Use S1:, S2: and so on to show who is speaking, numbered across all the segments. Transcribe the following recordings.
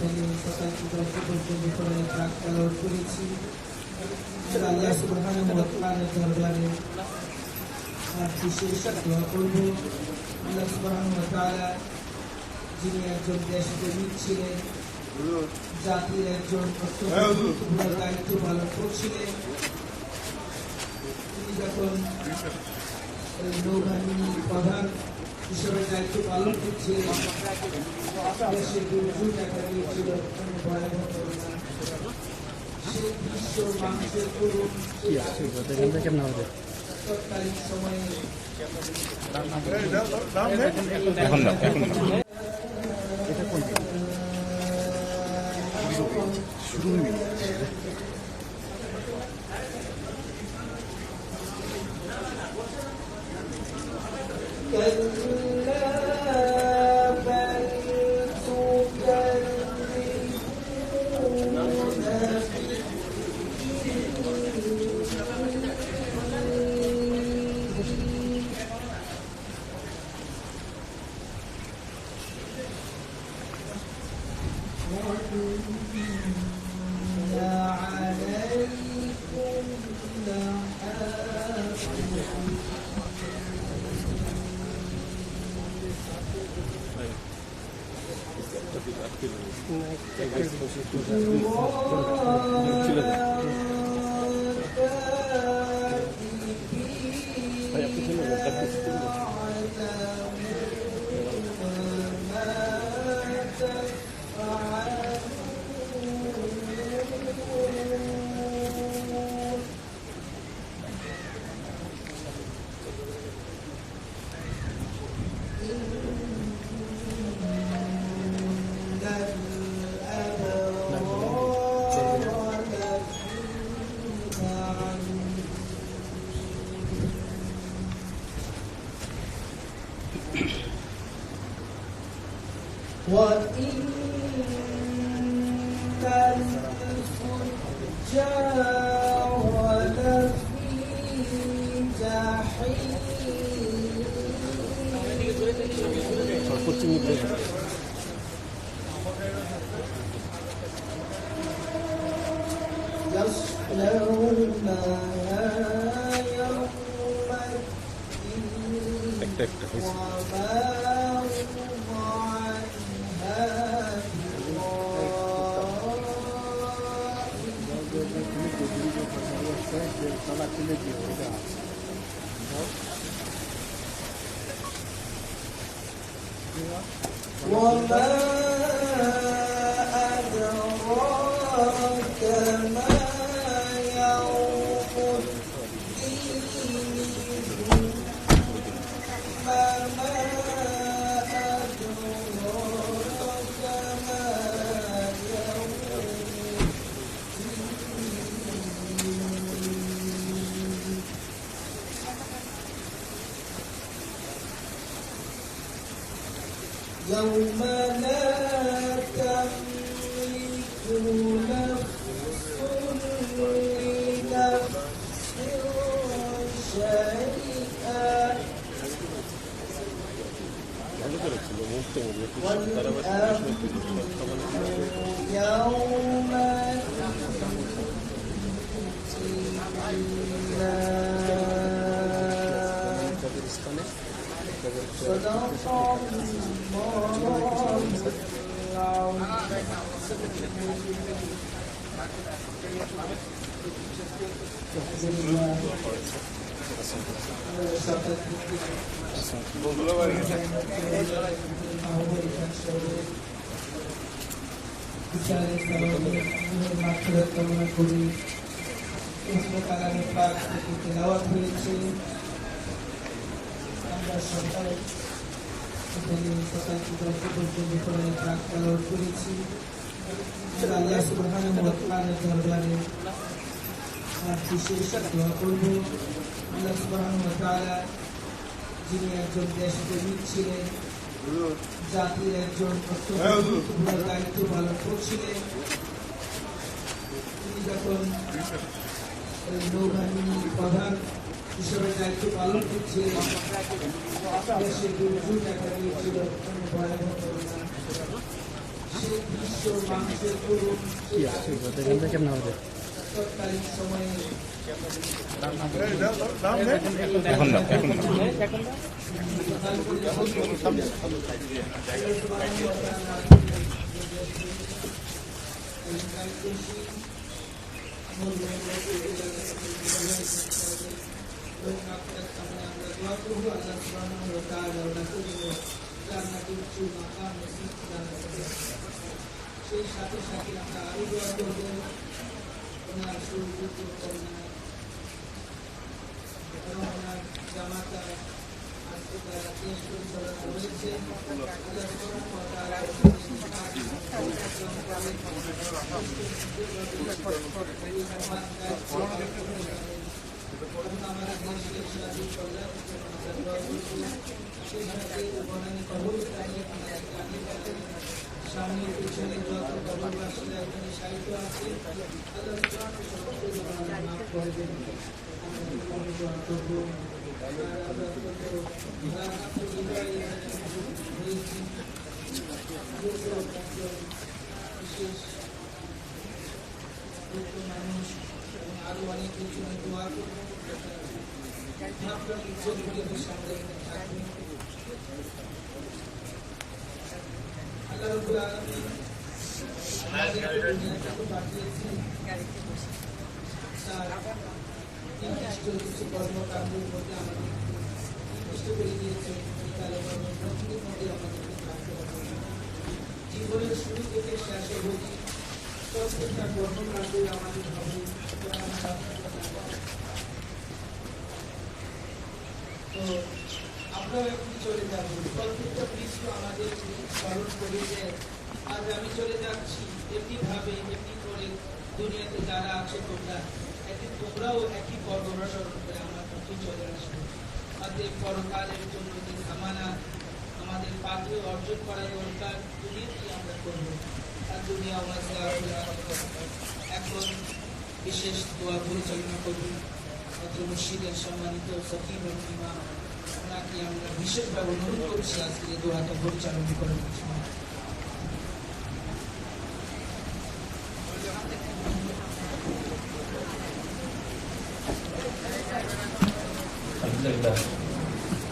S1: এখানে সকাল থেকে পর্যন্ত কোরআনের পাক তেলাওয়াত করেছি। আল্লাহ সুবহানাহু ওয়া তাআলার দরবারে বিশেষ দোয়া করব। আল্লাহ সুবহানাহু ওয়া তাআলা যিনি একজন দেশপ্রেমিক ছিলেন, জাতির একজন অত্যন্ত দায়িত্ব পালন করছিলেন, তিনি যখন নৌবাহিনী প্রধান হিসেবে দায়িত্ব পালন করছিলেন, দেশে দুর্যোগ দেখা দিয়েছিল, ভয়াবহ করোনা। সেই বিশ্ব মানুষের করুন তৎকালীন সময়ে وإن الفجار لفي جحيم يصلونها يوم الدين وما أدراك ما يوم الدين ما أدراك ما يوم يوم لا تملك نفس لنفس شيئا আল্লাহ সুবহানাহু ওয়া তাআলার দরবারে বিশেষ দোয়া করব। আল্লাহ সুবহানাহু ওয়া তাআলা যিনি একজন দেশপ্রেমিক ছিলেন, জাতির একজন অত্যন্ত দায়িত্ব পালন করছিলেন, তিনি যখন নৌবাহিনী প্রধান হিসেবে দায়িত্ব পালন করছিলেন, দেশে দুর্যোগ দেখা দিয়েছিল, ভয়াবহ করোনা। সেই বিশ্ব মানুষের করুন তৎকালীন সময়ে সেই সাথে সাথে আমরা আরো দোয়া করবো ওনার সুযোগ্য কন্যা এবং ওনার জামাতা আজকে তারা দেশ পরিচালনা রয়েছে আমাদের দেশের স্বাধীন কল্যাণ সেই সাথে বনানী কবর সামনে পিছনে যত কবরবাসীরা এখানে সাহিত্য আছে মাফ করে দেন মানুষ আরো অনেক কিছু দোয়া করবো সামনে থাকবে আল্লাহ রাব্বুল আলামিন আমাদের দুনিয়াটাকে পাঠিয়েছেন তার নির্দিষ্ট কিছু কর্মকাণ্ডের মধ্যে আমাদের নির্দিষ্ট করে দিয়েছেন প্রকৃতির মধ্যে আমাদেরকে থাকতে হবে জীবনের শুরু থেকে শেষে অবধি প্রত্যেকটা কর্মকাণ্ডে আমাদের হবে তো আপনারা এখন চলে যাবেন প্রত্যেকটা বিশ্ব আমাদের স্মরণ করে যে আজ আমি চলে যাচ্ছি এমনি ভাবে এমনি করে দুনিয়াতে যারা আছে তোমরা একদিন তোমরাও একই পরগনা স্মরণ করে আমার প্রতি চলে আসবে আমাদের পরকালের জন্য যে সামানা আমাদের পাত্রে অর্জন করা দরকার দুনিয়াতেই আমরা করবো আর দুনিয়া আমাদের এখন বিশেষ দোয়া পরিচালনা করুন মসজিদের সম্মানিত সকিব ইমাম ওনাকে আমরা বিশেষভাবে অনুরোধ করছি আজকে এই দোয়াটা পরিচালনা করার জন্য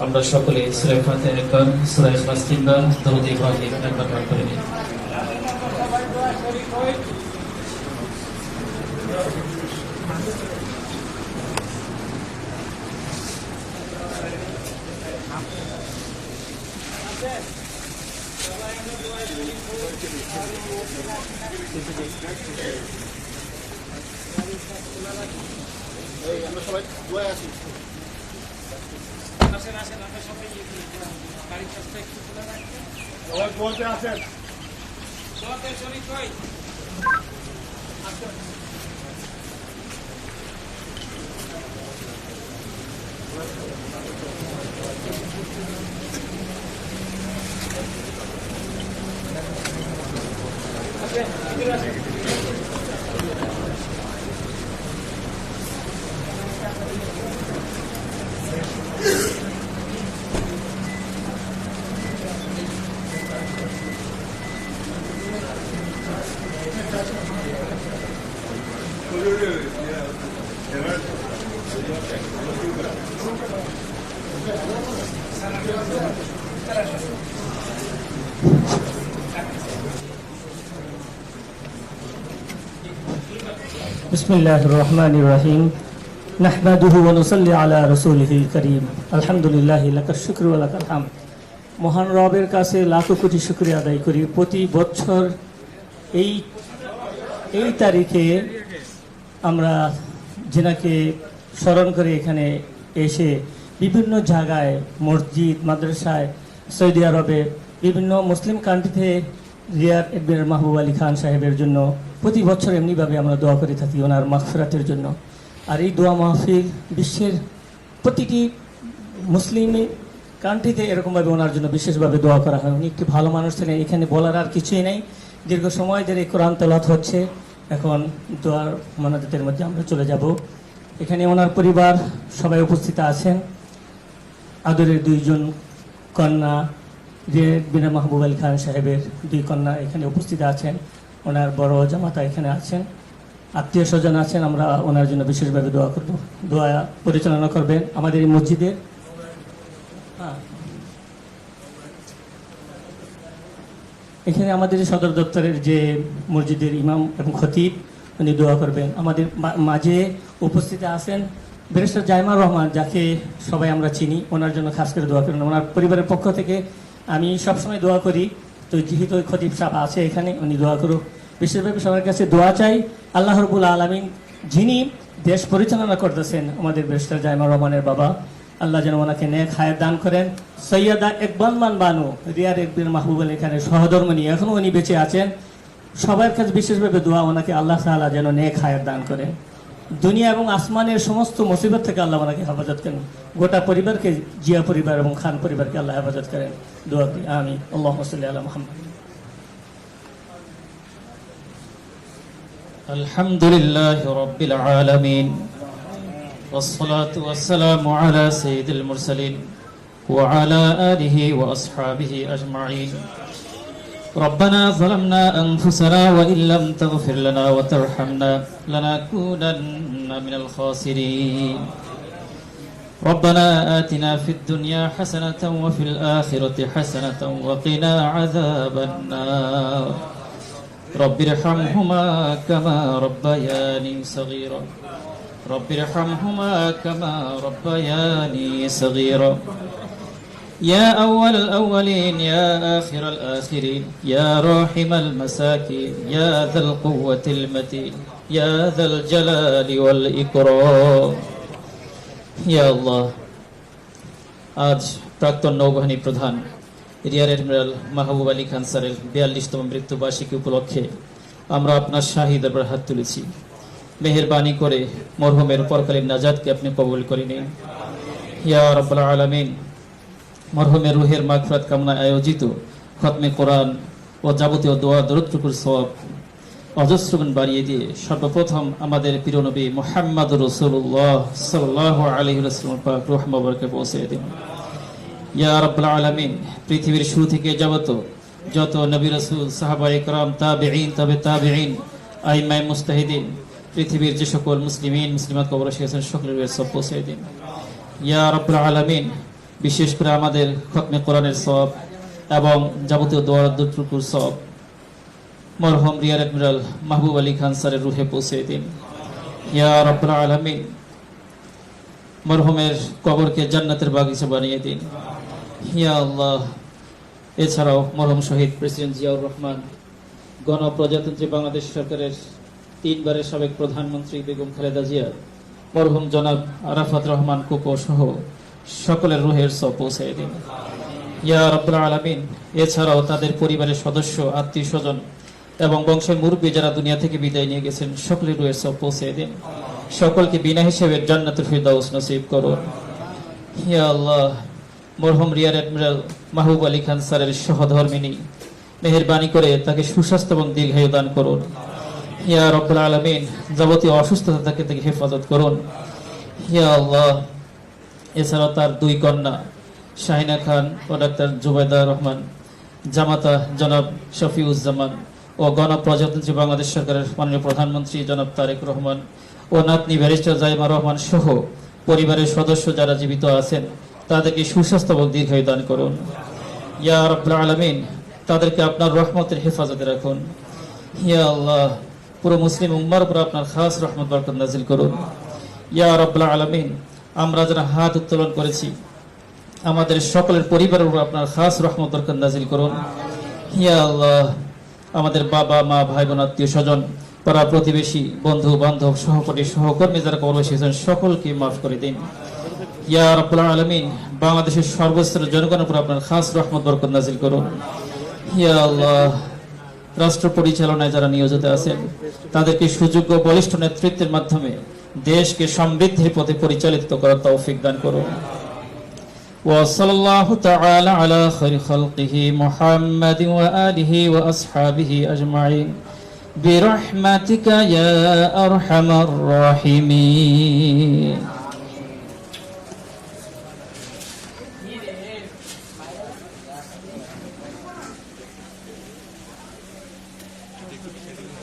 S2: আমরা সকলে সূরা ফাতিহা একবার সূরা ইখলাস তিনবার দরুদ ইব্রাহিম একবার পাঠ করে নিই
S3: আমরা সবাই দোয়ায় আছি সবাই দোয়াতে আছেন
S4: बिस्मिल्लाहिर रहमानिर रहीम नहमदुहु व नुसल्ली अला रसूलिहिल करीम আলহামদুলিল্লাহি লাকাশ শুকরু ওয়া লাকাল হামদ। মহান রবের কাছে লাখো কোটি শুকরিয়া আদায় করি। প্রতি বছর এই তারিখে আমরা যেনাকে স্মরণ করে এখানে এসে বিভিন্ন জায়গায় মসজিদ মাদ্রাসায় সৌদি আরবে বিভিন্ন মুসলিম কান্ট্রিতে রিয়াদ এডমির মাহবুব আলী খান সাহেবের জন্য প্রতি বছর এমনিভাবে আমরা দোয়া করে থাকি ওনার মাগফিরাতের জন্য। আর এই দোয়া মাহফিল বিশ্বের প্রতিটি মুসলিম কান্ট্রিতে এরকমভাবে ওনার জন্য বিশেষভাবে দোয়া করা হয়। উনি একটি ভালো মানুষ ছিলেন, এখানে বলার আর কিছুই নেই। দীর্ঘ সময় ধরে কোরআন তেলাওয়াত হচ্ছে, এখন দোয়ার মোনাজাতের মধ্যে আমরা চলে যাব। এখানে ওনার পরিবার সবাই উপস্থিত আছেন, আদরের দুইজন কন্যা যে বিনা মাহবুব আলী খান সাহেবের দুই কন্যা এখানে উপস্থিত আছেন, ওনার বড় জামাতা এখানে আছেন, আত্মীয় স্বজন আছেন। আমরা ওনার জন্য বিশেষভাবে দোয়া করব। দোয়া পরিচালনা করবেন আমাদের এই মসজিদের এখানে আমাদের সদর দপ্তরের যে মসজিদের ইমাম এবং খতিব, উনি দোয়া করবেন। আমাদের মাঝে উপস্থিত আছেন ব্যারিস্টার জাইমার রহমান, যাকে সবাই আমরা চিনি, ওনার জন্য খাস করে দোয়া করেন। ওনার পরিবারের পক্ষ থেকে আমি সবসময় দোয়া করি, তো যেহেতু খতিব সাহেব আছে এখানে, উনি দোয়া করুক। বিশেষভাবে সবার কাছে দোয়া চাই, আল্লাহ রাব্বুল আলামিন যিনি দেশ পরিচালনা করতেছেন, আমাদের ব্যারিস্টার জাইমার রহমানের বাবা, আল্লাহ যেন ওনাকে নেক হায়াত দান করেন। সৈয়দা ইকবাল মান বানু, রিয়ার একবির মাহবুব আলী খানের সহধর্মিণী, এখনও উনি বেঁচে আছেন। সবার কাছে বিশেষভাবে দোয়া, ওনাকে আল্লাহ তাআলা যেন নেক হায়াত দান করেন। দুনিয়া এবং আসমানের সমস্ত মুসিবত থেকে আল্লাহ ওনাকে হেফাজত করেন। গোটা পরিবারকে, জিয়া পরিবার এবং খান পরিবারকে আল্লাহ হেফাজত করেন। দোয়া করি আমিন। আল্লাহুম্মা সাল্লি আলা মুহাম্মদ।
S2: আলহামদুলিল্লাহি রাব্বিল আলামিন والصلاة والسلام على سيد المرسلين وعلى آله وأصحابه أجمعين. ربنا ظلمنا أنفسنا وإن لم تغفر لنا وترحمنا لنكونن من الخاسرين. ربنا آتنا في الدنيا حسنة وفي الآخرة حسنة وقنا عذاب النار. رب ارحمهما كما ربياني صغيرا. رب ارحمهما كما ربياني صغيرا. يا أول الأولين يا آخر الآخرين يا راحم المساكين يا ذا القوة المتين يا ذا الجلال والإكرام. يا الله. আজ প্রাক্তন নৌবাহিনী প্রধান রিয়ার এডমিরাল মাহবুব আলী খান স্যারের 42তম মৃত্যুবার্ষিকী উপলক্ষে আমরা আপনার শাহী দরবারে হাত তুলেছি। মেহেরবানি করে মরহুমের পরকালীন নাজাতকে আপনি কবুল করে নিন ইয়া রাব্বুল আলামিন। মরহুমের রুহের মাগফিরাত কামনায় আয়োজিত খতমে কোরআন ও যাবতীয় দোয়া দরুদটুকুর সওয়াব অজস্র গুণ বাড়িয়ে দিয়ে সর্বপ্রথম আমাদের প্রিয় নবী মুহাম্মদুর রাসূলুল্লাহ সাল্লাল্লাহু আলাইহি ওয়াসাল্লাম পাক রূহ মুবারকে পৌঁছে দিন ইয়া রাব্বুল আলামিন। পৃথিবীর শুরু থেকে যত নবী রাসূল, সাহাবায়ে কেরাম, তাবেঈন, তবে তাবেঈন, আইম্মায়ে মুজতাহিদিন, পৃথিবীর যে সকল মুসলিমিন মুসলিমাত কবর এসেছেন সকলের সব পৌঁছে দিন ইয়া রাব্বুল আলামিন। বিশেষ করে আমাদের খতমে কোরআনের সওয়াব এবং যাবতীয় দোয়া দরুদটুকুর সওয়াব মরহুম রিয়ার এডমিরাল মাহবুব আলী খান স্যারের রুহে পৌঁছে দিন ইয়া রাব্বুল আলামিন। মরহুমের কবরকে জান্নাতের বাগিচা বানিয়ে দিন ইয়া আল্লাহ। এছাড়াও মরহুম শহীদ প্রেসিডেন্ট জিয়াউর রহমান, গণপ্রজাতন্ত্রী বাংলাদেশ সরকারের 3 বারের সাবেক প্রধানমন্ত্রী বেগম খালেদা জিয়া, মরহুম জনাব আরাফাত রহমান কোকো সহ সকলের রুহের সওয়াব পৌঁছে দিন ইয়া রাব্বুল আলামিন। এছাড়াও তাদের পরিবারের সদস্য, আত্মীয় স্বজন এবং বংশের মুরব্বী যারা দুনিয়া থেকে বিদায় নিয়ে গেছেন সকলের রুহের সওয়াব পৌঁছে দিন। সকলকে বিনা হিসেবে জান্নাতুল ফিরদাউস নসিব করুন ইয়া আল্লাহ। মরহুম রিয়ার এডমিরাল মাহবুব আলী খান স্যারের সহধর্মিণী, মেহেরবানি করে তাকে সুস্বাস্থ্য এবং দীর্ঘায়ু দান করুন ইয়া রাব্বুল আলামিন। যাবতীয় অসুস্থতা থেকে হেফাজত করুন ইয়া আল্লাহ। এছাড়াও তার 2 কন্যা শাহিনা খান ও ডাক্তার জুবাইদা রহমান, জামাতা জনাব শফিউজ্জামান ও গণপ্রজাতন্ত্রী বাংলাদেশ সরকারের মাননীয় প্রধানমন্ত্রী জনাব তারেক রহমান ও নাতনি ব্যারিস্টার জাইমা রহমান সহ পরিবারের সদস্য যারা জীবিত আছেন তাদেরকে সুস্বাস্থ্য এবং দীর্ঘায়ু দান করুন ইয়া রাব্বুল আলামিন। তাদেরকে আপনার রহমতের হেফাজতে রাখুন ইয়া আল্লাহ। পুরো মুসলিম উম্মার উপর আপনার খাস রহমত বরকত নাজিল করুন ইয়া রাব্বুল আলামিন। আমরা যারা হাত উত্তোলন করেছি আমাদের সকলের পরিবারের উপর আপনার খাস রহমত বরকত নাজিল করুন ইয়া আল্লাহ। আমাদের বাবা মা, ভাই বোন, আত্মীয় স্বজন, পাড়া প্রতিবেশী, বন্ধু বান্ধব, সহপাঠী, সহকর্মী যারা কবর এসেছেন সকলকে মাফ করে দিন ইয়া রাব্বুল আলামিন। বাংলাদেশের সর্বস্তরের জনগণের উপর আপনার খাস রহমত বরকত নাজিল করুন ইয়া আল্লাহ। রাষ্ট্র পরিচালনায় যারা নিয়োজিত আছেন তাদেরকে সুযোগ্য বলিষ্ঠ নেতৃত্বের মাধ্যমে দেশকে সমৃদ্ধির পথে পরিচালিত করার তৌফিক দান করুন। ওয়া সাল্লাল্লাহু তাআলা আলা খায়রি খালকিহি মুহাম্মাদিন ওয়া আলিহি ওয়া আসহাবিহি আজমাইন বিরহমাতিকা ইয়া আরহামার রাহিমিন।
S3: আসেন